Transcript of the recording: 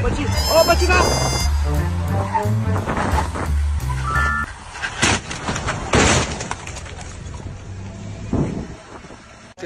बची ओ बची ना